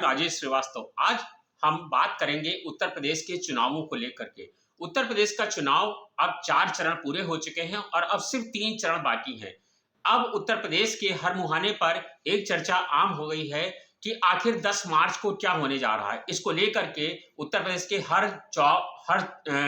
राजेश श्रीवास्तव। आज हम बात करेंगे उत्तर प्रदेश के चुनावों को लेकर के। उत्तर प्रदेश का चुनाव अब 4 चरण पूरे हो चुके हैं और अब सिर्फ 3 चरण बाकी हैं। अब उत्तर प्रदेश के हर मुहाने पर एक चर्चा आम हो गई है कि आखिर 10 मार्च को क्या होने जा रहा है। इसको लेकर के उत्तर प्रदेश के हर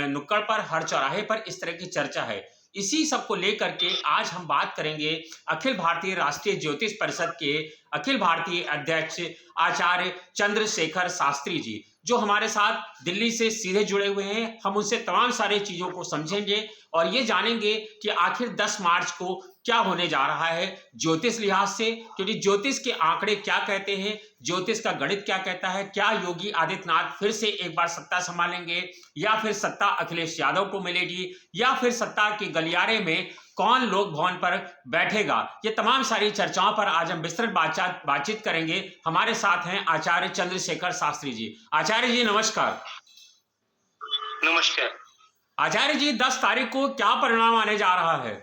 नुक्कड़ पर, हर चौराहे पर इस तरह की चर्चा है। इसी सब को लेकर के आज हम बात करेंगे अखिल भारतीय राष्ट्रीय ज्योतिष परिषद के अखिल भारतीय अध्यक्ष आचार्य चंद्रशेखर शास्त्री जी, जो हमारे साथ दिल्ली से सीधे जुड़े हुए हैं। हम उनसे तमाम सारी चीजों को समझेंगे और ये जानेंगे कि आखिर 10 मार्च को क्या होने जा रहा है ज्योतिष लिहाज से, क्योंकि ज्योतिष के आंकड़े क्या कहते हैं, ज्योतिष का गणित क्या कहता है। क्या योगी आदित्यनाथ फिर से एक बार सत्ता संभालेंगे या फिर सत्ता अखिलेश यादव को मिलेगी या फिर सत्ता के गलियारे में कौन लोक भवन पर बैठेगा। ये तमाम सारी चर्चाओं पर आज हम विस्तृत बातचीत करेंगे। हमारे साथ हैं आचार्य चंद्रशेखर शास्त्री जी। आचार्य जी नमस्कार। नमस्कार आचार्य जी, 10 तारीख को क्या परिणाम आने जा रहा है?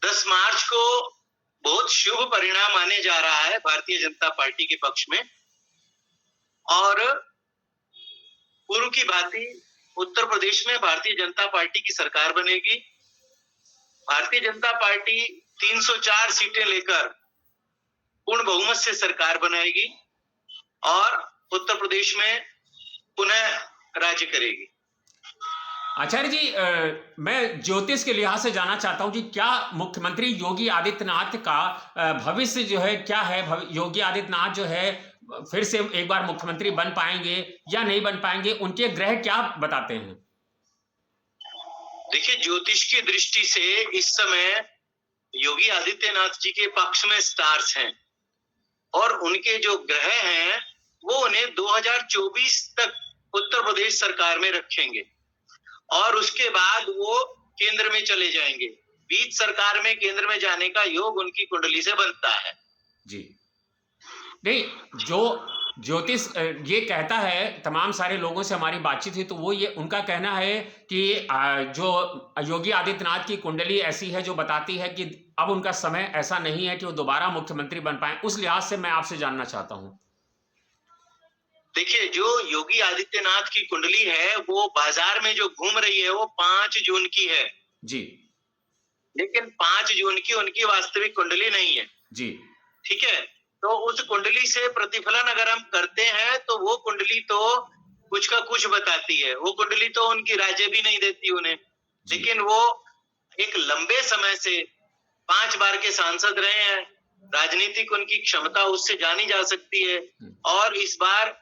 10 मार्च को बहुत शुभ परिणाम आने जा रहा है भारतीय जनता पार्टी के पक्ष में। और पूर्व की भांति उत्तर प्रदेश में भारतीय जनता पार्टी की सरकार बनेगी। भारतीय जनता पार्टी 304 सीटें लेकर पूर्ण बहुमत से सरकार बनाएगी और उत्तर प्रदेश में पुनः राज्य करेगी। आचार्य जी, मैं ज्योतिष के लिहाज से जानना चाहता हूं कि क्या मुख्यमंत्री योगी आदित्यनाथ का भविष्य जो है क्या है? योगी आदित्यनाथ जो है फिर से एक बार मुख्यमंत्री बन पाएंगे या नहीं बन पाएंगे? उनके ग्रह क्या बताते हैं? देखिए, ज्योतिष की दृष्टि से इस समय योगी आदित्यनाथ जी के पक्ष में स्टार्स हैं और उनके जो ग्रह हैं वो उन्हें 2024 तक उत्तर प्रदेश सरकार में रखेंगे और उसके बाद वो केंद्र में चले जाएंगे। बीच सरकार में केंद्र में जाने का योग उनकी कुंडली से बनता है जी। नहीं, जो ज्योतिष ये कहता है, तमाम सारे लोगों से हमारी बातचीत हुई तो वो ये उनका कहना है कि जो योगी आदित्यनाथ की कुंडली ऐसी है जो बताती है कि अब उनका समय ऐसा नहीं है कि वो दोबारा मुख्यमंत्री बन पाए। उस लिहाज से मैं आपसे जानना चाहता हूं। देखिए, जो योगी आदित्यनाथ की कुंडली है वो बाजार में जो घूम रही है वो 5 जून की है जी, लेकिन 5 जून की उनकी वास्तविक कुंडली नहीं है जी। ठीक है, तो उस कुंडली से प्रतिफलन अगर हम करते हैं तो वो कुंडली तो कुछ का कुछ बताती है। वो कुंडली तो उनकी राज्य भी नहीं देती उन्हें, लेकिन वो एक लंबे समय से 5 बार के सांसद रहे हैं। राजनीतिक उनकी क्षमता उससे जानी जा सकती है और इस बार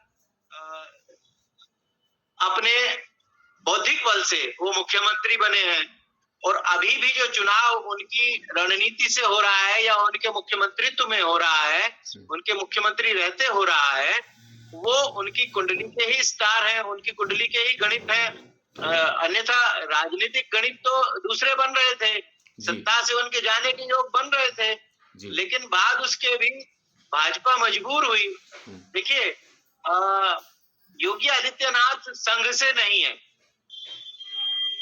अपने बौद्धिक बल से वो मुख्यमंत्री बने हैं। और अभी भी जो चुनाव उनकी रणनीति से हो रहा है या उनके मुख्यमंत्रित्व में हो रहा है, उनके मुख्यमंत्री रहते हो रहा है, वो उनकी कुंडली के ही स्टार हैं, उनकी कुंडली के ही गणित हैं। अन्यथा राजनीतिक गणित तो दूसरे बन रहे थे, सत्ता से उनके जाने के योग बन रहे थे, लेकिन बाद उसके भी भाजपा मजबूर हुई। देखिए, योगी आदित्यनाथ संघ से नहीं है,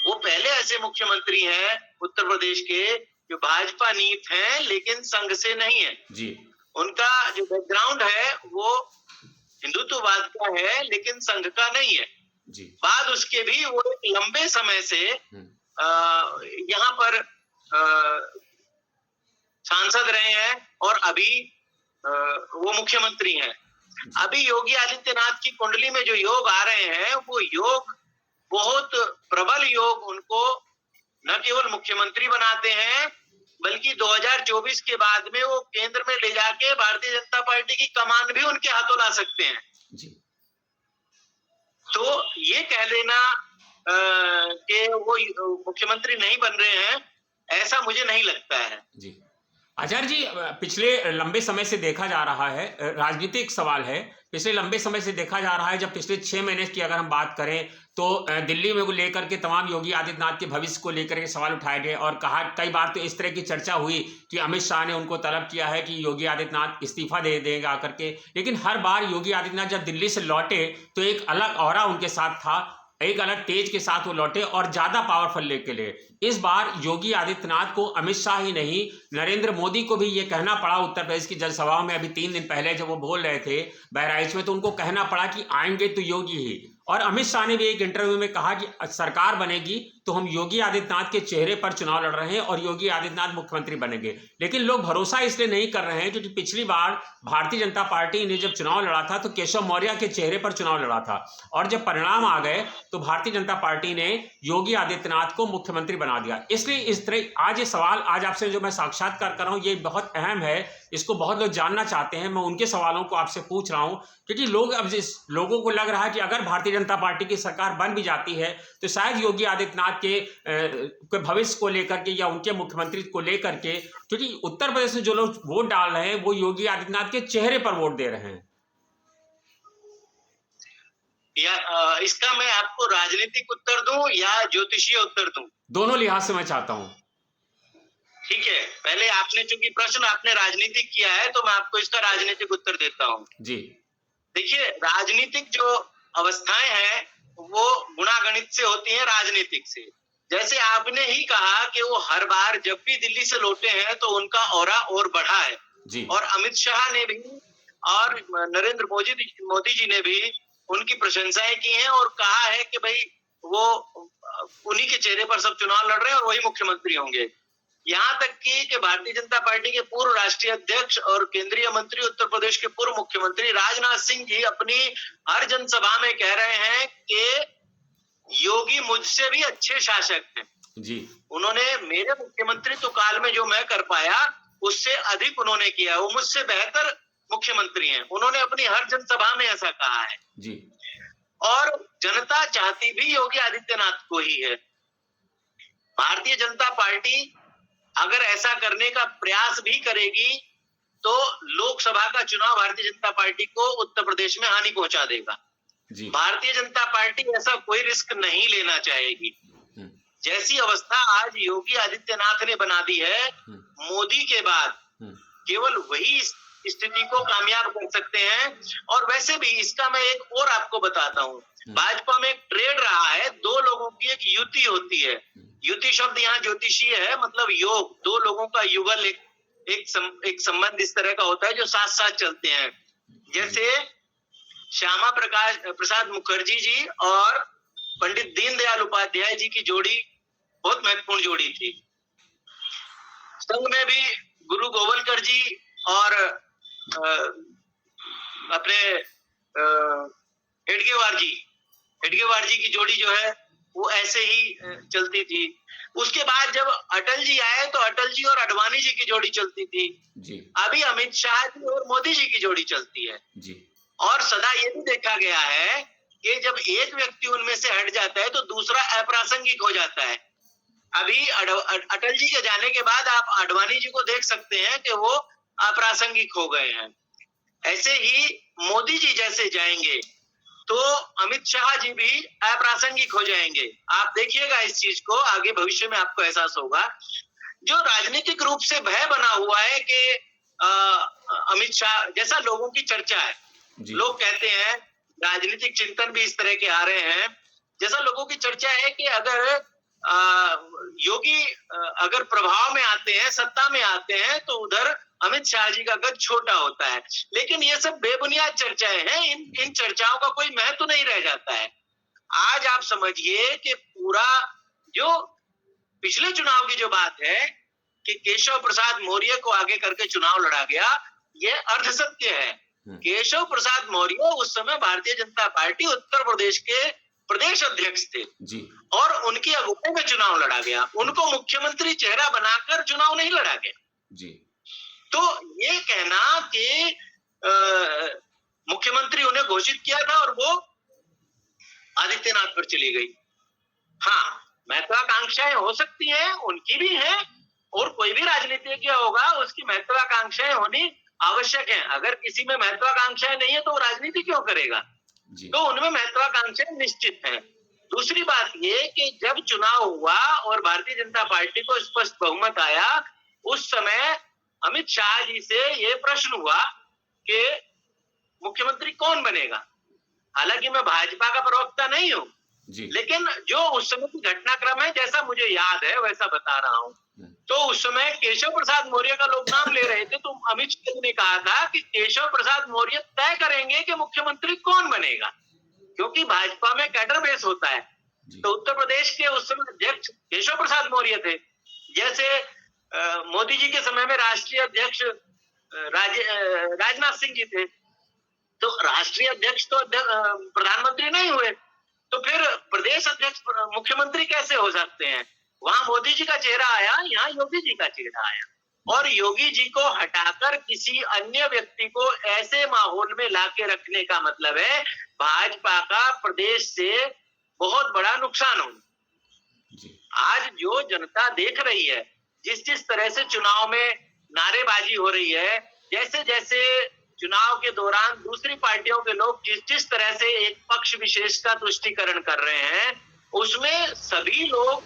वो पहले ऐसे मुख्यमंत्री हैं उत्तर प्रदेश के जो भाजपा नीत हैं लेकिन संघ से नहीं है जी। उनका जो बैकग्राउंड है वो हिंदुत्ववाद का है लेकिन संघ का नहीं है जी। बाद उसके भी वो एक लंबे समय से यहाँ पर सांसद रहे हैं और अभी वो मुख्यमंत्री हैं। अभी योगी आदित्यनाथ की कुंडली में जो योग आ रहे हैं वो योग बहुत प्रबल योग उनको न केवल मुख्यमंत्री बनाते हैं बल्कि 2024 के बाद में वो केंद्र में ले जाके भारतीय जनता पार्टी की कमान भी उनके हाथों ला सकते हैं जी। तो ये कह देना कि वो मुख्यमंत्री नहीं बन रहे हैं, ऐसा मुझे नहीं लगता है जी। आचार्य जी, पिछले लंबे समय से देखा जा रहा है, राजनीतिक सवाल है, पिछले लंबे समय से देखा जा रहा है, जब पिछले 6 महीने की अगर हम बात करें तो दिल्ली में को लेकर के तमाम योगी आदित्यनाथ के भविष्य को लेकर के सवाल उठाए गए और कहा कई बार तो इस तरह की चर्चा हुई कि अमित शाह ने उनको तलब किया है कि योगी आदित्यनाथ इस्तीफा दे देगा करके। लेकिन हर बार योगी आदित्यनाथ जब दिल्ली से लौटे तो एक अलग ऑरा उनके साथ था। एक अलग तेज के साथ वो लौटे और ज्यादा पावरफुल लेके ले। इस बार योगी आदित्यनाथ को अमित शाह ही नहीं, नरेंद्र मोदी को भी ये कहना पड़ा उत्तर प्रदेश की जनसभाओं में। अभी 3 दिन पहले जब वो बोल रहे थे बहराइच में, तो उनको कहना पड़ा कि आएंगे तो योगी ही। और अमित शाह ने भी एक इंटरव्यू में कहा कि सरकार बनेगी तो हम योगी आदित्यनाथ के चेहरे पर चुनाव लड़ रहे हैं और योगी आदित्यनाथ मुख्यमंत्री बनेंगे। लेकिन लोग भरोसा इसलिए नहीं कर रहे हैं क्योंकि पिछली बार भारतीय जनता पार्टी ने जब चुनाव लड़ा था तो केशव मौर्य के चेहरे पर चुनाव लड़ा था, और जब परिणाम आ गए तो भारतीय जनता पार्टी ने योगी आदित्यनाथ को मुख्यमंत्री बना दिया। इसलिए इस तरह आज ये सवाल आज आपसे जो मैं साक्षात्कार कर रहा हूं ये बहुत अहम है, इसको बहुत लोग जानना चाहते हैं। मैं उनके सवालों को आपसे पूछ रहा हूं क्योंकि लोगों को लग रहा है कि अगर भारतीय जनता पार्टी की सरकार बन भी जाती है तो शायद योगी आदित्यनाथ के भविष्य को लेकर के या उनके मुख्यमंत्री को लेकर के, क्योंकि उत्तर प्रदेश में जो लोग वोट डाल रहे हैं वो योगी आदित्यनाथ के चेहरे पर वोट दे रहे हैं। या इसका मैं आपको राजनीतिक उत्तर दूं या ज्योतिषीय उत्तर दूं? दोनों लिहाज से मैं चाहता हूं। ठीक है, पहले आपने चूंकि प्रश्न आपने राजनीतिक किया है तो मैं आपको इसका राजनीतिक उत्तर देता हूं। जी देखिए, राजनीतिक जो अवस्थाएं हैं वो गुणागणित से होती हैं, राजनीतिक से। जैसे आपने ही कहा कि वो हर बार जब भी दिल्ली से लौटे हैं तो उनका ऑरा और बढ़ा है जी। और अमित शाह ने भी और नरेंद्र मोदी जी ने भी उनकी प्रशंसाएं की हैं और कहा है कि भाई वो उन्हीं के चेहरे पर सब चुनाव लड़ रहे हैं और वही मुख्यमंत्री होंगे। यहाँ तक कि भारतीय जनता पार्टी के पूर्व राष्ट्रीय अध्यक्ष और केंद्रीय मंत्री, उत्तर प्रदेश के पूर्व मुख्यमंत्री राजनाथ सिंह जी अपनी हर जनसभा में कह रहे हैं कि योगी मुझसे भी अच्छे शासक हैं जी। उन्होंने मेरे मुख्यमंत्रित्व काल में जो मैं कर पाया उससे अधिक उन्होंने किया, वो मुझसे बेहतर मुख्यमंत्री हैं। उन्होंने अपनी हर जनसभा में ऐसा कहा है जी। और जनता चाहती भी योगी आदित्यनाथ को ही है। भारतीय जनता पार्टी अगर ऐसा करने का प्रयास भी करेगी तो लोकसभा का चुनाव भारतीय जनता पार्टी को उत्तर प्रदेश में हानि पहुंचा देगा जी। भारतीय जनता पार्टी ऐसा कोई रिस्क नहीं लेना चाहेगी। जैसी अवस्था आज योगी आदित्यनाथ ने बना दी है, मोदी के बाद केवल वही स्थिति को कामयाब कर सकते हैं। और वैसे भी इसका मैं एक और आपको बताता हूँ, भाजपा में एक ट्रेड रहा है, दो लोगों की एक युति होती है। युति शब्द यहाँ ज्योतिषीय है, मतलब योग, दो लोगों का युगल एक संबंध इस तरह का होता है जो साथ साथ चलते हैं। जैसे श्यामा प्रसाद मुखर्जी जी और पंडित दीनदयाल उपाध्याय जी की जोड़ी बहुत महत्वपूर्ण जोड़ी थी। संघ में भी गुरु गोवलकर जी और अपने हेडगेवार जी की जोड़ी जो है वो ऐसे ही चलती थी। उसके बाद जब अटल जी आए तो अटल जी और अडवाणी जी की जोड़ी चलती थी जी। अभी अमित शाह जी और मोदी जी की जोड़ी चलती है जी। और सदा ये भी देखा गया है कि जब एक व्यक्ति उनमें से हट जाता है तो दूसरा अप्रासंगिक हो जाता है। अभी अटल जी के जाने के बाद आप आडवाणी जी को देख सकते हैं कि वो अप्रासंगिक हो गए हैं। ऐसे ही मोदी जी जैसे जाएंगे तो अमित शाह जी भी अप्रासंगिक हो जाएंगे। आप देखिएगा इस चीज को, आगे भविष्य में आपको एहसास होगा। जो राजनीतिक रूप से भय बना हुआ है कि अमित शाह जैसा लोगों की चर्चा है, लोग कहते हैं, राजनीतिक चिंतन भी इस तरह के आ रहे हैं, जैसा लोगों की चर्चा है कि अगर योगी अगर प्रभाव में आते हैं, सत्ता में आते हैं तो उधर अमित शाह जी का कद छोटा होता है। लेकिन ये सब बेबुनियाद चर्चाएं हैं, इन चर्चाओं का कोई महत्व नहीं रह जाता है। आज आप समझिए कि पूरा जो पिछले चुनाव की जो बात है कि केशव प्रसाद मौर्य को आगे करके चुनाव लड़ा गया, यह अर्ध सत्य है। केशव प्रसाद मौर्य उस समय भारतीय जनता पार्टी उत्तर प्रदेश के प्रदेश अध्यक्ष थे जी। और उनकी अगुवाई में चुनाव लड़ा गया, उनको मुख्यमंत्री चेहरा बनाकर चुनाव नहीं लड़ा गया जी। तो ये कहना कि मुख्यमंत्री उन्हें घोषित किया था और वो आदित्यनाथ पर चली गई। हाँ, महत्वाकांक्षाएं हो सकती हैं, उनकी भी है, और कोई भी राजनीतिज्ञ होगा उसकी महत्वाकांक्षाएं होनी आवश्यक है। अगर किसी में महत्वाकांक्षाएं नहीं है तो वो राजनीति क्यों करेगा जी। तो उनमें महत्वाकांक्षाएं निश्चित हैं। दूसरी बात ये कि जब चुनाव हुआ और भारतीय जनता पार्टी को स्पष्ट बहुमत आया, उस समय अमित शाह जी से ये प्रश्न हुआ कि मुख्यमंत्री कौन बनेगा। हालांकि मैं भाजपा का प्रवक्ता नहीं हूं, जी। लेकिन जो उस समय की घटनाक्रम है, जैसा मुझे याद है वैसा बता रहा हूँ। तो उस समय केशव प्रसाद मौर्य का लोग नाम ले रहे थे, तो अमित शाह जी ने कहा था कि केशव प्रसाद मौर्य तय करेंगे कि मुख्यमंत्री कौन बनेगा, क्योंकि भाजपा में कैडर बेस होता है। जी। तो उत्तर प्रदेश के उस समय अध्यक्ष केशव प्रसाद मौर्य थे। जैसे मोदी जी के समय में राष्ट्रीय अध्यक्ष राजनाथ सिंह जी थे। तो राष्ट्रीय अध्यक्ष तो प्रधानमंत्री नहीं हुए, तो फिर प्रदेश अध्यक्ष मुख्यमंत्री कैसे हो सकते हैं? वहां मोदी जी का चेहरा आया, यहाँ योगी जी का चेहरा आया, और योगी जी को हटाकर किसी अन्य व्यक्ति को ऐसे माहौल में लाके रखने का मतलब है भाजपा का प्रदेश से बहुत बड़ा नुकसान होना। आज जो जनता देख रही है, जिस तरह से चुनाव में नारेबाजी हो रही है, जैसे जैसे चुनाव के दौरान दूसरी पार्टियों के लोग जिस तरह से एक पक्ष विशेष का तुष्टीकरण कर रहे हैं, उसमें सभी लोग,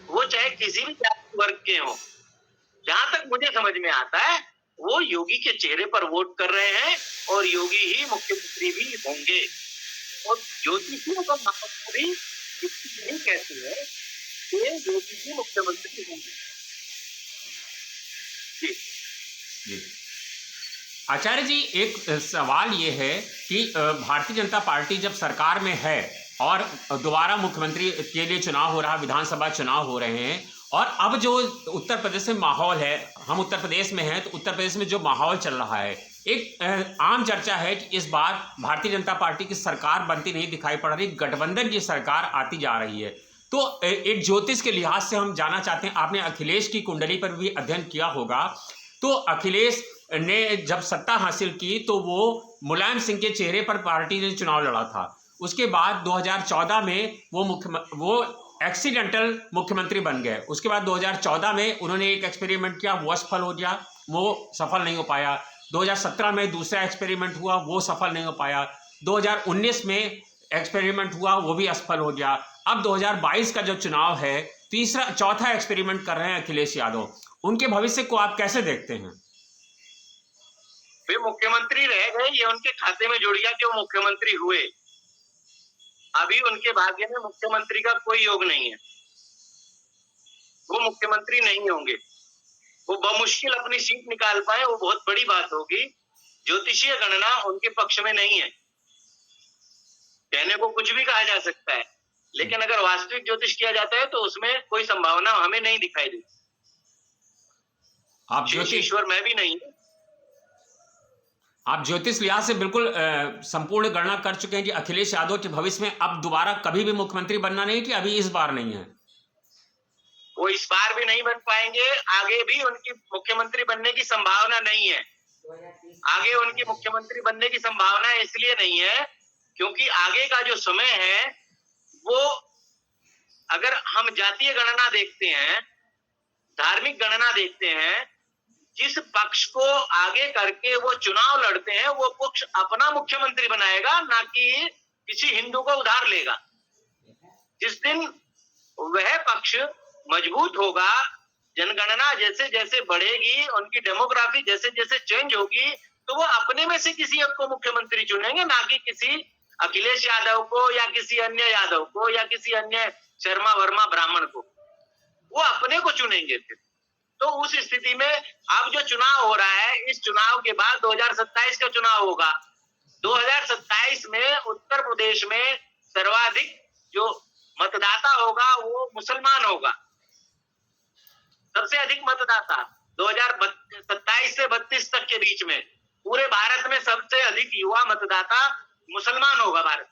वो चाहे किसी भी जाति वर्ग के हों, जहां तक मुझे समझ में आता है, वो योगी के चेहरे पर वोट कर रहे हैं और योगी ही मुख्यमंत्री भी होंगे। और ज्योतिषियों का मतलब भी यही कहती है कि योगी जी मुख्यमंत्री होंगे। जी जी। आचार्य जी, एक सवाल ये है कि भारतीय जनता पार्टी जब सरकार में है और दोबारा मुख्यमंत्री के लिए चुनाव हो रहा, विधानसभा चुनाव हो रहे हैं, और अब जो उत्तर प्रदेश में माहौल है, हम उत्तर प्रदेश में हैं, तो उत्तर प्रदेश में जो माहौल चल रहा है, एक आम चर्चा है कि इस बार भारतीय जनता पार्टी की सरकार बनती नहीं दिखाई पड़ रही, गठबंधन की सरकार आती जा रही है। तो एक ज्योतिष के लिहाज से हम जानना चाहते हैं, आपने अखिलेश की कुंडली पर भी अध्ययन किया होगा, तो अखिलेश ने जब सत्ता हासिल की तो वो मुलायम सिंह के चेहरे पर पार्टी ने चुनाव लड़ा था। उसके बाद 2014 में वो एक्सीडेंटल मुख्यमंत्री बन गए। उसके बाद 2014 में उन्होंने एक एक्सपेरिमेंट किया, वो असफल हो गया, वो सफल नहीं हो पाया। 2017 में दूसरा एक्सपेरिमेंट हुआ, वो सफल नहीं हो पाया। 2019 में एक्सपेरिमेंट हुआ, वो भी असफल हो गया। अब 2022 का जो चुनाव है, चौथा एक्सपेरिमेंट कर रहे हैं अखिलेश यादव। उनके भविष्य को आप कैसे देखते हैं? वे मुख्यमंत्री रह गए, ये उनके खाते में जुड़ गया कि वो मुख्यमंत्री हुए। अभी उनके भाग्य में मुख्यमंत्री का कोई योग नहीं है, वो मुख्यमंत्री नहीं होंगे। वो बमुश्किल अपनी सीट निकाल पाए, वो बहुत बड़ी बात होगी। ज्योतिषीय गणना उनके पक्ष में नहीं है, कहने को कुछ भी कहा जा सकता है, लेकिन अगर वास्तविक ज्योतिष किया जाता है तो उसमें कोई संभावना हमें नहीं दिखाई देती। आप ज्योतिष ईश्वर मैं भी नहीं, आप ज्योतिष लिहाज से बिल्कुल संपूर्ण गणना कर चुके हैं कि अखिलेश यादव के भविष्य में अब दोबारा कभी भी मुख्यमंत्री बनना नहीं, कि अभी इस बार नहीं है? वो इस बार भी नहीं बन पाएंगे, आगे भी उनकी मुख्यमंत्री बनने की संभावना नहीं है। आगे उनकी मुख्यमंत्री बनने की संभावना इसलिए नहीं है क्योंकि आगे का जो समय है, वो अगर हम जातीय गणना देखते हैं, धार्मिक गणना देखते हैं, जिस पक्ष को आगे करके वो चुनाव लड़ते हैं, वो पक्ष अपना मुख्यमंत्री बनाएगा, ना कि किसी हिंदू को उधार लेगा। जिस दिन वह पक्ष मजबूत होगा, जनगणना जैसे जैसे बढ़ेगी, उनकी डेमोग्राफी जैसे जैसे चेंज होगी, तो वो अपने में से किसी एक को मुख्यमंत्री चुनेंगे, ना कि किसी अखिलेश यादव को या किसी अन्य यादव को या किसी अन्य शर्मा वर्मा ब्राह्मण को। वो अपने को चुनेंगे फिर। तो उस स्थिति में अब जो चुनाव हो रहा है, इस चुनाव के बाद 2027 का चुनाव होगा। 2027 में उत्तर प्रदेश में सर्वाधिक जो मतदाता होगा वो मुसलमान होगा, सबसे अधिक मतदाता 2027 से 32 तक के बीच में पूरे भारत में सबसे अधिक युवा मतदाता मुसलमान होगा भारत।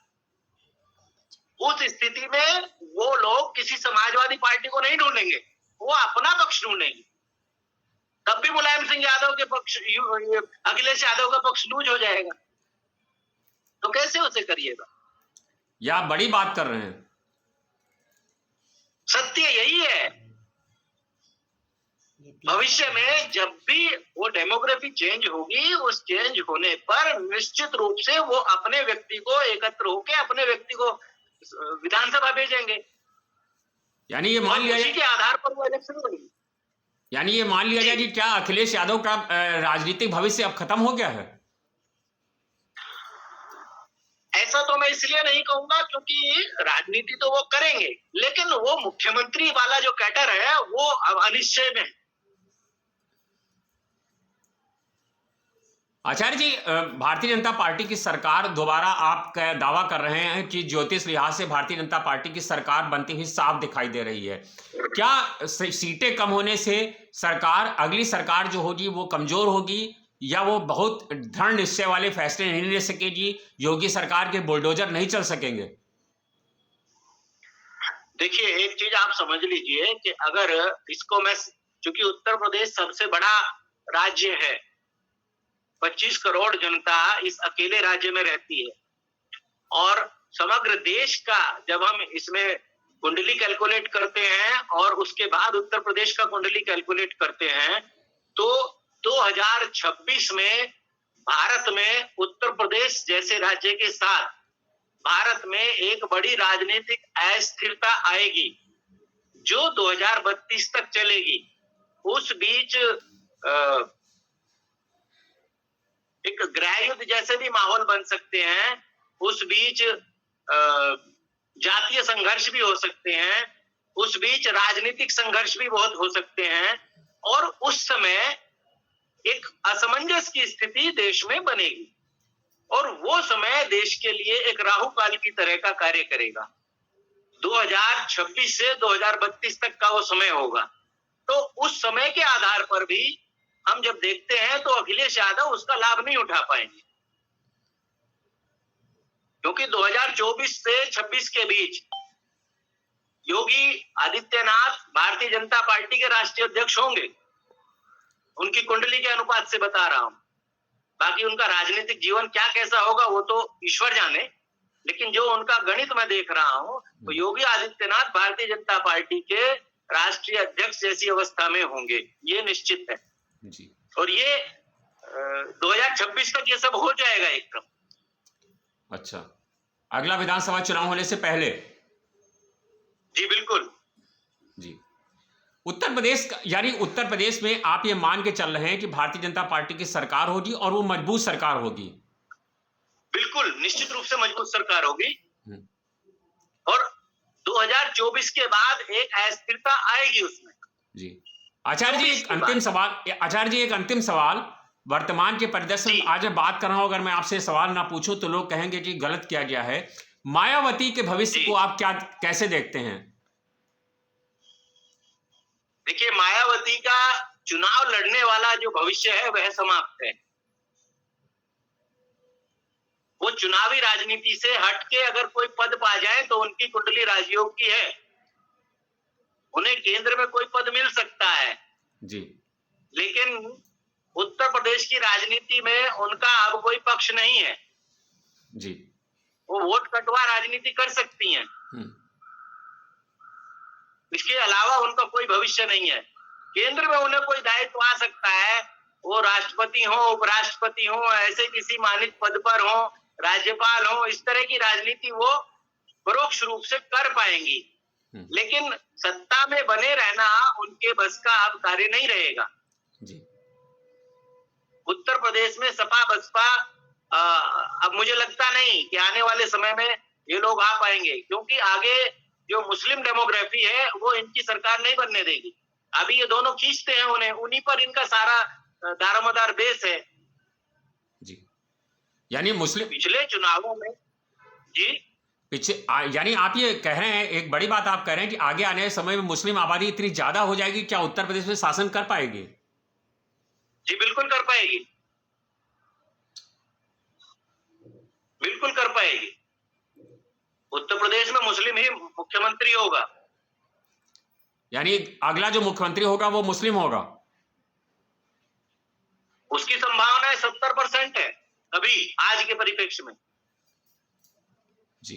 उस स्थिति में वो लोग किसी समाजवादी पार्टी को नहीं ढूंढेंगे, वो अपना पक्ष ढूंढेंगे। तब भी मुलायम सिंह यादव के पक्ष, अखिलेश यादव का पक्ष लूज हो जाएगा, तो कैसे उसे करिएगा? या आप बड़ी बात कर रहे हैं। सत्य यही है, भविष्य में जब भी वो डेमोग्राफी चेंज होगी, उस चेंज होने पर निश्चित रूप से वो अपने व्यक्ति को एकत्र होकर अपने व्यक्ति को विधानसभा भेजेंगे। यानी ये मान लिया, उसी के आधार पर वो इलेक्शन होगी। यानी ये मान लिया जाए कि क्या अखिलेश यादव का राजनीतिक भविष्य अब खत्म हो गया है? ऐसा तो मैं इसलिए नहीं कहूंगा क्योंकि राजनीति तो वो करेंगे, लेकिन वो मुख्यमंत्री वाला जो कैडर है वो अब अनिश्चय में है। आचार्य जी, भारतीय जनता पार्टी की सरकार दोबारा आप दावा कर रहे हैं कि ज्योतिष लिहाज से भारतीय जनता पार्टी की सरकार बनती हुई साफ दिखाई दे रही है। क्या सीटें कम होने से सरकार, अगली सरकार जो होगी वो कमजोर होगी, या वो बहुत दृढ़ निश्चय वाले फैसले नहीं ले सकेगी, योगी सरकार के बुलडोजर नहीं चल सकेंगे? देखिए, एक चीज आप समझ लीजिए कि अगर इसको मैं, चूंकि उत्तर प्रदेश सबसे बड़ा राज्य है, 25 करोड़ जनता इस अकेले राज्य में रहती है, और समग्र देश का जब हम इसमें कुंडली कैलकुलेट करते हैं और उसके बाद उत्तर प्रदेश का कुंडली कैलकुलेट करते हैं, तो 2026 में भारत में उत्तर प्रदेश जैसे राज्य के साथ भारत में एक बड़ी राजनीतिक अस्थिरता आएगी जो 2032 तक चलेगी। उस बीच एक गृह युद्ध जैसे भी माहौल बन सकते हैं, उस बीच जातीय संघर्ष भी हो सकते हैं, उस बीच राजनीतिक संघर्ष भी बहुत हो सकते हैं, और उस समय एक असमंजस की स्थिति देश में बनेगी, और वो समय देश के लिए एक राहु काल की तरह का कार्य करेगा। 2026 से 2032 तक का वो समय होगा। तो उस समय के आधार पर भी हम जब देखते हैं तो अखिलेश यादव उसका लाभ नहीं उठा पाएंगे, क्योंकि 2024 से 26 के बीच योगी आदित्यनाथ भारतीय जनता पार्टी के राष्ट्रीय अध्यक्ष होंगे, उनकी कुंडली के अनुपात से बता रहा हूं। बाकी उनका राजनीतिक जीवन क्या कैसा होगा वो तो ईश्वर जाने, लेकिन जो उनका गणित मैं देख रहा हूं तो योगी आदित्यनाथ भारतीय जनता पार्टी के राष्ट्रीय अध्यक्ष जैसी अवस्था में होंगे, ये निश्चित है जी। और ये 2026 तक ये सब हो जाएगा एकदम। अच्छा, अगला विधानसभा चुनाव होने से पहले? जी बिल्कुल जी। उत्तर प्रदेश, यानी उत्तर प्रदेश में आप ये मान के चल रहे हैं कि भारतीय जनता पार्टी की सरकार होगी और वो मजबूत सरकार होगी? बिल्कुल, निश्चित रूप से मजबूत सरकार होगी, और 2024 के बाद एक अस्थिरता आएगी उसमें। जी। आचार्य जी एक अंतिम सवाल, वर्तमान के परिदृश्य में आज मैं बात कर रहा हूं, अगर मैं आपसे सवाल ना पूछूं तो लोग कहेंगे कि गलत किया गया है। मायावती के भविष्य को आप कैसे देखते हैं? देखिए, मायावती का चुनाव लड़ने वाला जो भविष्य है वह समाप्त है। वो चुनावी राजनीति से हटके अगर कोई पद पा जाए तो उनकी कुंडली राजयोग की है, उन्हें केंद्र में कोई पद मिल सकता है जी, लेकिन उत्तर प्रदेश की राजनीति में उनका अब कोई पक्ष नहीं है जी। वो वोट कटवा राजनीति कर सकती हैं, इसके अलावा उनका कोई भविष्य नहीं है। केंद्र में उन्हें कोई दायित्व आ सकता है, वो राष्ट्रपति हो, उपराष्ट्रपति हो, ऐसे किसी मानित पद पर हो, राज्यपाल हो, इस तरह की राजनीति वो परोक्ष रूप से कर पाएंगी, लेकिन सत्ता में बने रहना उनके बस का अब कार्य नहीं रहेगा जी। उत्तर प्रदेश में सपा बसपा अब मुझे लगता नहीं कि आने वाले समय में ये लोग आ पाएंगे, क्योंकि आगे जो मुस्लिम डेमोग्राफी है वो इनकी सरकार नहीं बनने देगी। अभी ये दोनों खींचते हैं उन्हें, उन्हीं पर इनका सारा दारोमदार बेस है जी। यानी मुस्लिम पिछले चुनावों में जी यानी आप ये कह रहे हैं, एक बड़ी बात आप कह रहे हैं कि आगे आने समय में मुस्लिम आबादी इतनी ज्यादा हो जाएगी, क्या उत्तर प्रदेश में शासन कर पाएगी? जी बिल्कुल कर पाएगी, बिल्कुल कर पाएगी। उत्तर प्रदेश में मुस्लिम ही मुख्यमंत्री होगा, यानी अगला जो मुख्यमंत्री होगा वो मुस्लिम होगा? उसकी संभावना 70% है अभी आज के परिप्रेक्ष्य में। जी।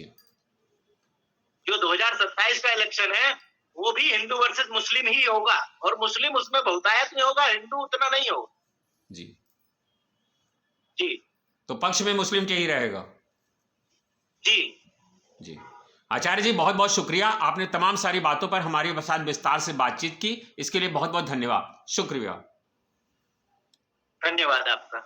जो 2027 का इलेक्शन है वो भी हिंदू वर्सेस मुस्लिम ही होगा, और मुस्लिम उसमें बहुतायत में होगा, हिंदू उतना नहीं होगा जी जी। तो पक्ष में मुस्लिम के ही रहेगा जी जी। आचार्य जी बहुत बहुत शुक्रिया, आपने तमाम सारी बातों पर हमारे साथ विस्तार से बातचीत की, इसके लिए बहुत बहुत धन्यवाद। शुक्रिया। धन्यवाद आपका।